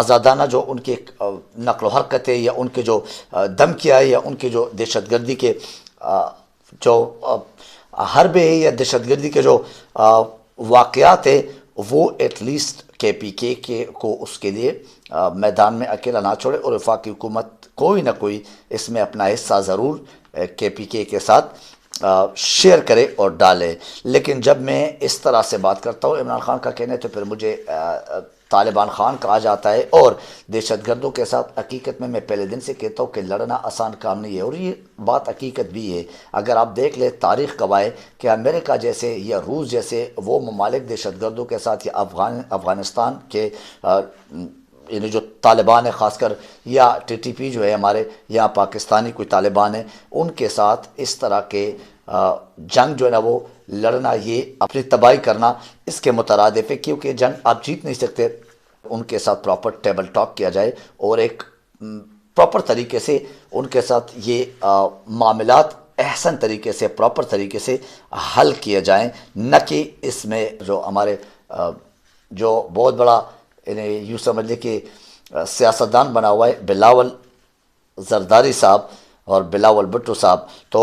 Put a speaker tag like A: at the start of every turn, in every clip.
A: آزادانہ جو ان کی نقل و حرکتیں یا ان کے جو دھمکیاں یا ان کی جو دہشت گردی کے جو حربے یا دہشت گردی کے جو واقعات ہیں وہ ایٹ لیسٹ کے پی کے کو اس کے لیے میدان میں اکیلا نہ چھوڑے، اور وفاقی حکومت کوئی نہ کوئی اس میں اپنا حصہ ضرور کے پی کے ساتھ شیئر کرے اور ڈالے۔ لیکن جب میں اس طرح سے بات کرتا ہوں عمران خان کا کہنے، تو پھر مجھے طالبان خان کہا جاتا ہے، اور دہشت گردوں کے ساتھ حقیقت میں پہلے دن سے کہتا ہوں کہ لڑنا آسان کام نہیں ہے، اور یہ بات حقیقت بھی ہے۔ اگر آپ دیکھ لیں تاریخ گواہ کہ امریکہ جیسے یا روس جیسے وہ ممالک دہشت گردوں کے ساتھ، یا افغانستان کے یعنی جو طالبان ہے خاص کر، یا ٹی ٹی پی جو ہے ہمارے، یا پاکستانی کوئی طالبان ہیں، ان کے ساتھ اس طرح کے جنگ جو ہے نا وہ لڑنا، یہ اپنی تباہی کرنا اس کے مترادف ہے، کیونکہ جنگ آپ جیت نہیں سکتے۔ ان کے ساتھ پراپر ٹیبل ٹاک کیا جائے اور ایک پراپر طریقے سے ان کے ساتھ یہ معاملات احسن طریقے سے، پراپر طریقے سے حل کیے جائیں، نہ کہ اس میں جو ہمارے جو بہت بڑا انہیں یوں سمجھ لیں کہ سیاستدان بنا ہوا ہے بلاول زرداری صاحب اور بلاول بھٹو صاحب، تو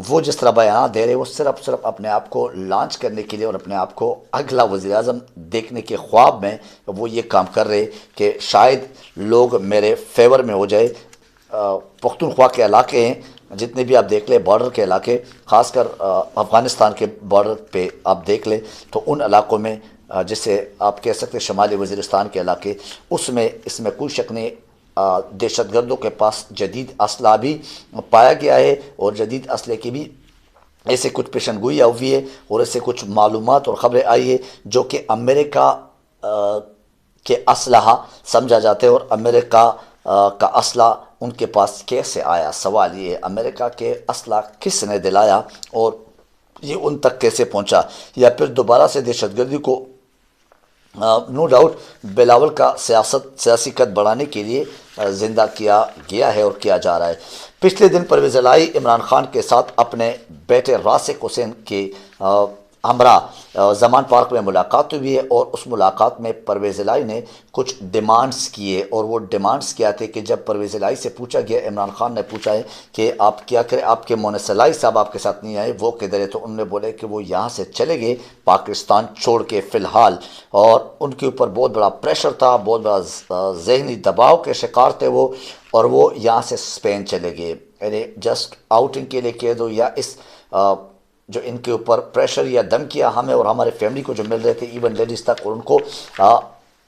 A: وہ جس طرح بیانات دے رہے وہ صرف اپنے آپ کو لانچ کرنے کے لیے اور اپنے آپ کو اگلا وزیر اعظم دیکھنے کے خواب میں وہ یہ کام کر رہے کہ شاید لوگ میرے فیور میں ہو جائے۔ پختونخوا کے علاقے ہیں جتنے بھی آپ دیکھ لیں، بارڈر کے علاقے، خاص کر افغانستان کے بارڈر پہ آپ دیکھ لیں، تو ان علاقوں میں جسے آپ کہہ سکتے شمالی وزیرستان کے علاقے، اس میں کوئی شک نہیں دہشت گردوں کے پاس جدید اسلحہ بھی پایا گیا ہے، اور جدید اسلحے کی بھی ایسے کچھ پیشن گوئیاں ہوئی ہے، اور ایسے کچھ معلومات اور خبریں آئی ہے جو کہ امریکہ کے اسلحہ سمجھا جاتا ہے، اور امریکہ کا اسلحہ ان کے پاس کیسے آیا۔ سوال یہ ہے امریکہ کے اسلحہ کس نے دلایا اور یہ ان تک کیسے پہنچا، یا پھر دوبارہ سے دہشت گردی کو نو ڈاؤٹ بلاول کا سیاسی قد بڑھانے کے لیے زندہ کیا گیا ہے اور کیا جا رہا ہے۔ پچھلے دن پرویز الہی عمران خان کے ساتھ اپنے بیٹے راسخ حسین کے ہمراہ زمان پارک میں ملاقات ہوئی ہے، اور اس ملاقات میں پرویز الہی نے کچھ ڈیمانڈز کیے، اور وہ ڈیمانڈز کیا تھے کہ جب پرویز الہی سے پوچھا گیا، عمران خان نے پوچھا ہے کہ آپ کیا کریں، آپ کے مونس الہی صاحب آپ کے ساتھ نہیں آئے، وہ کدھر ہے؟ تو انہوں نے بولے کہ وہ یہاں سے چلے گئے پاکستان چھوڑ کے فی الحال، اور ان کے اوپر بہت بڑا پریشر تھا، بہت بڑا ذہنی دباؤ کے شکار تھے وہ، اور وہ یہاں سے اسپین چلے گئے۔ یعنی جسٹ آؤٹنگ کے لیے کہہ دو، یا اس جو ان کے اوپر پریشر یا دھمکیاں ہمیں اور ہمارے فیملی کو جو مل رہے تھے، ایون لیڈیز تک، اور ان کو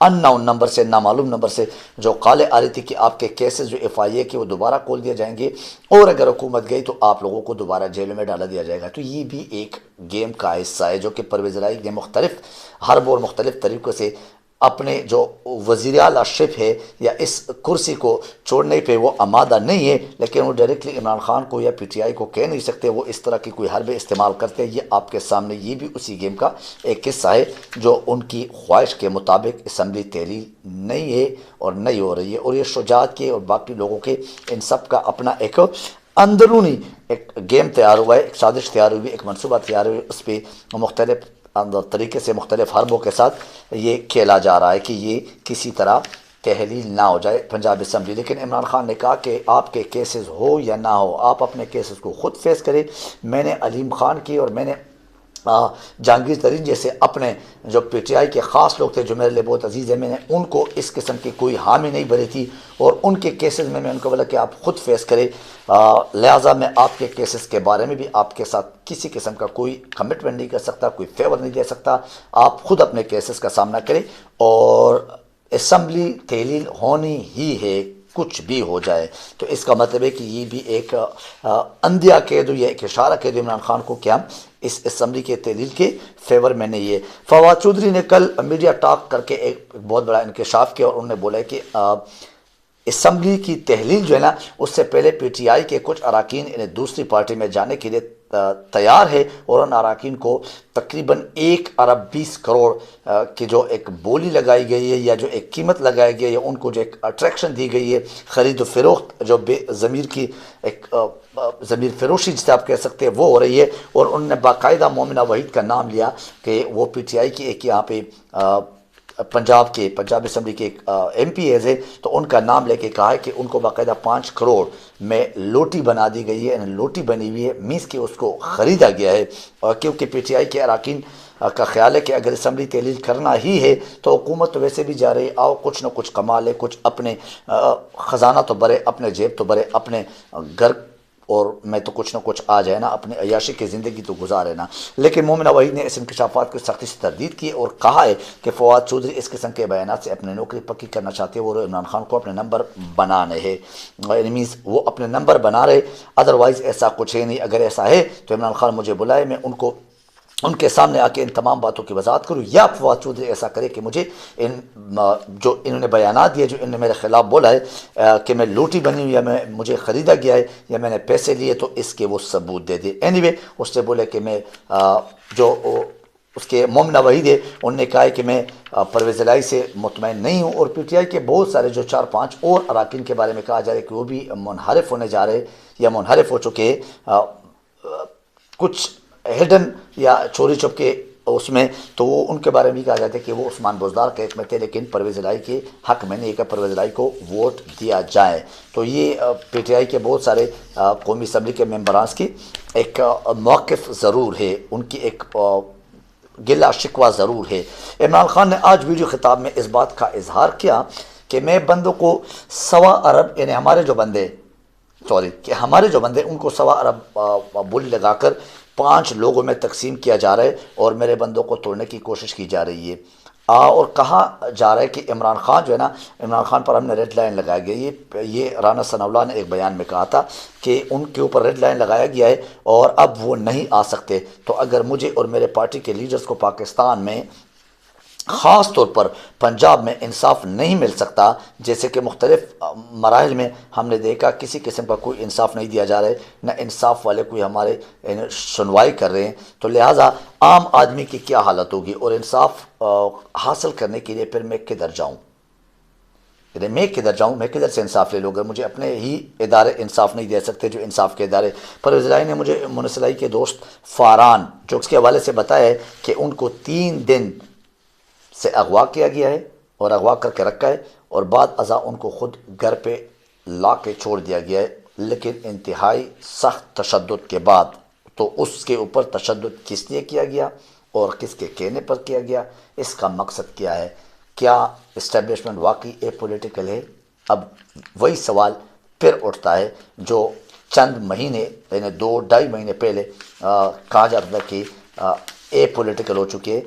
A: ان نون نمبر سے، نامعلوم نمبر سے جو کالیں آ رہی تھی کہ آپ کے کیسز جو ایف آئی اے کے وہ دوبارہ کھول دیے جائیں گے، اور اگر حکومت گئی تو آپ لوگوں کو دوبارہ جیلوں میں ڈالا دیا جائے گا۔ تو یہ بھی ایک گیم کا حصہ ہے جو کہ پرویز الہی نے مختلف حرب اور مختلف طریقوں سے اپنے جو وزیر اعلیٰ شپ ہے یا اس کرسی کو چھوڑنے پہ وہ آمادہ نہیں ہے، لیکن وہ ڈائریکٹلی عمران خان کو یا پی ٹی آئی کو کہہ نہیں سکتے، وہ اس طرح کی کوئی حربے استعمال کرتے ہیں۔ یہ آپ کے سامنے یہ بھی اسی گیم کا ایک حصہ ہے جو ان کی خواہش کے مطابق اسمبلی تحلیل نہیں ہے اور نہیں ہو رہی ہے، اور یہ شجاعت کے اور باقی لوگوں کے ان سب کا اپنا ایک اندرونی ایک گیم تیار ہوا ہے، ایک سازش تیار ہوئی، ایک منصوبہ تیار ہوئی، اس پہ مختلف طریقے سے مختلف حربوں کے ساتھ یہ کھیلا جا رہا ہے کہ یہ کسی طرح تحلیل نہ ہو جائے پنجاب اسمبلی۔ لیکن عمران خان نے کہا کہ آپ کے کیسز ہو یا نہ ہو، آپ اپنے کیسز کو خود فیس کریں۔ میں نے علیم خان کی اور میں نے جہانگیر ترین جیسے اپنے جو پی ٹی آئی کے خاص لوگ تھے جو میرے لیے بہت عزیز ہیں، میں نے ان کو اس قسم کی کوئی حامی نہیں بھری تھی، اور ان کے کیسز میں ان کو بولا کہ آپ خود فیس کریں، لہٰذا میں آپ کے کیسز کے بارے میں بھی آپ کے ساتھ کسی قسم کا کوئی کمٹمنٹ نہیں کر سکتا، کوئی فیور نہیں دے سکتا، آپ خود اپنے کیسز کا سامنا کریں، اور اسمبلی تحلیل ہونی ہی ہے کچھ بھی ہو جائے۔ تو اس کا مطلب ہے کہ یہ بھی ایک اندھیا کہہ دو یا ایک اشارہ کہہ دو عمران خان کو کہ ہم اس اسمبلی کے تحلیل کے فیور میں نہیں ہے۔ فواد چودھری نے کل میڈیا ٹاک کر کے ایک بہت بڑا انکشاف کیا، اور انہوں نے بولا کہ اسمبلی کی تحلیل جو ہے نا، اس سے پہلے پی ٹی آئی کے کچھ اراکین انہیں دوسری پارٹی میں جانے کے لیے تیار ہے، اور ان اراکین کو تقریباً 1 ارب 20 کروڑ کی جو ایک بولی لگائی گئی ہے، یا جو ایک قیمت لگائی گئی ہے، ان کو جو ایک اٹریکشن دی گئی ہے، خرید و فروخت جو بے ضمیر کی ایک ضمیر فروشی جسے آپ کہہ سکتے ہیں وہ ہو رہی ہے، اور انہوں نے باقاعدہ مومنہ وحید کا نام لیا کہ وہ پی ٹی آئی کی ایک یہاں پہ پنجاب اسمبلی کے ایک ایم پی ایز ہے، تو ان کا نام لے کے کہا ہے کہ ان کو باقاعدہ 5 کروڑ میں لوٹی بنا دی گئی ہے، یعنی لوٹی بنی ہوئی ہے، مینس کہ اس کو خریدا گیا ہے، اور کیونکہ پی ٹی آئی کے اراکین کا خیال ہے کہ اگر اسمبلی تحلیل کرنا ہی ہے تو حکومت تو ویسے بھی جا رہی، آؤ کچھ نہ کچھ کما لے، کچھ اپنے خزانہ تو بھرے، اپنے جیب تو بھرے، اپنے گھر اور میں تو کچھ نہ کچھ آ جائے نا، اپنی عیاشی کی زندگی تو گزارے نا۔ لیکن مومنہ وحید نے اس انکشافات کو سختی سے تردید کی اور کہا ہے کہ فواد چودھری اس قسم کے بیانات سے اپنی نوکری پکی کرنا چاہتے ہیں، وہ عمران خان کو اپنے نمبر بنانے ہیں، مینس وہ اپنے نمبر بنا رہے، ادروائز ایسا کچھ ہے نہیں۔ اگر ایسا ہے تو عمران خان مجھے بلائے، میں ان کے سامنے آ کے ان تمام باتوں کی وضاحت کروں، یا فواد چودھری ایسا کرے کہ مجھے جو انہوں نے بیانات دیے، جو انہوں نے میرے خلاف بولا ہے کہ میں لوٹی بنی ہوں یا مجھے خریدا گیا ہے یا میں نے پیسے لیے، تو اس کے وہ ثبوت دے دے۔ اینی وے اس سے بولے کہ میں جو اس کے مومنہ وحید ہے، انہوں نے کہا ہے کہ میں پرویز الہی سے مطمئن نہیں ہوں، اور پی ٹی آئی کے بہت سارے جو 4-5 اور اراکین کے بارے میں کہا جا رہا ہے کہ وہ بھی منحرف ہونے جا رہے یا منحرف ہو چکے، کچھ ہڈن یا چوری چھپ کے اس میں، تو وہ ان کے بارے میں بھی کہا جاتا ہے کہ وہ عثمان بزدار کے حق میں تھے، لیکن پرویز الہی کے حق میں نہیں کہ پرویز الہی کو ووٹ دیا جائے۔ تو یہ پی ٹی آئی کے بہت سارے قومی اسمبلی کے ممبران کی ایک موقف ضرور ہے، ان کی ایک گلہ شکوہ ضرور ہے۔ عمران خان نے آج ویڈیو خطاب میں اس بات کا اظہار کیا کہ میں بندوں کو 1.25 ارب، یعنی ہمارے جو بندے ان کو 1.25 ارب بولی لگا کر 5 لوگوں میں تقسیم کیا جا رہا ہے، اور میرے بندوں کو توڑنے کی کوشش کی جا رہی ہے، اور کہا جا رہا ہے کہ عمران خان جو ہے نا، عمران خان پر ہم نے ریڈ لائن لگایا گیا، یہ رانا ثناء اللہ نے ایک بیان میں کہا تھا کہ ان کے اوپر ریڈ لائن لگایا گیا ہے اور اب وہ نہیں آ سکتے۔ تو اگر مجھے اور میرے پارٹی کے لیڈرز کو پاکستان میں، خاص طور پر پنجاب میں انصاف نہیں مل سکتا، جیسے کہ مختلف مراحل میں ہم نے دیکھا کسی قسم کا کوئی انصاف نہیں دیا جا رہا ہے، نہ انصاف والے کوئی ہمارے سنوائی کر رہے ہیں، تو لہٰذا عام آدمی کی کیا حالت ہوگی، اور انصاف حاصل کرنے کے لیے پھر میں کدھر جاؤں، میں کدھر سے انصاف لے لوں گا؟ مجھے اپنے ہی ادارے انصاف نہیں دے سکتے جو انصاف کے ادارے۔ پرویز الہی نے مجھے مونس الہی کے دوست فاران جو اس کے حوالے سے بتایا ہے کہ ان کو 3 دن سے اغوا کیا گیا ہے اور اغوا کر کے رکھا ہے، اور بعد ازاں ان کو خود گھر پہ لا کے چھوڑ دیا گیا ہے، لیکن انتہائی سخت تشدد کے بعد۔ تو اس کے اوپر تشدد کس لیے کیا گیا اور کس کے کہنے پر کیا گیا، اس کا مقصد کیا ہے؟ کیا اسٹیبلشمنٹ واقعی اے پولیٹیکل ہے؟ اب وہی سوال پھر اٹھتا ہے جو چند مہینے، یعنی 2-2.5 مہینے پہلے کہا جاتا تھا کہ اے پولیٹیکل ہو چکے،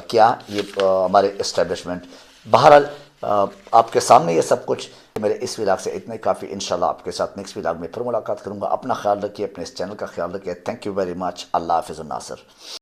A: کیا یہ ہمارے اسٹیبلشمنٹ۔ بہرحال آپ کے سامنے یہ سب کچھ، میرے اس ولاگ سے اتنے کافی، انشاءاللہ آپ کے ساتھ نیکسٹ ولاگ میں پھر ملاقات کروں گا۔ اپنا خیال رکھیے، اپنے اس چینل کا خیال رکھیے۔ Thank you very much. اللہ حافظ الناصر۔